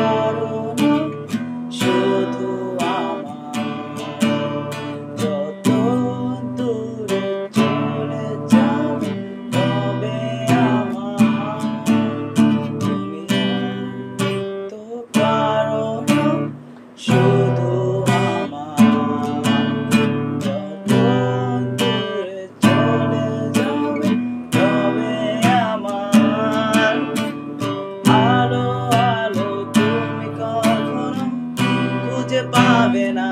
পারো না শুধু আমার। যত দূরে চলে যাবে তবে আমার, তুমি তো পারো না শুধু আমার। যত দূরে চলে যাবে তবে আমার। আলো আলো তুমি কখনো খুঁজে পাবে না।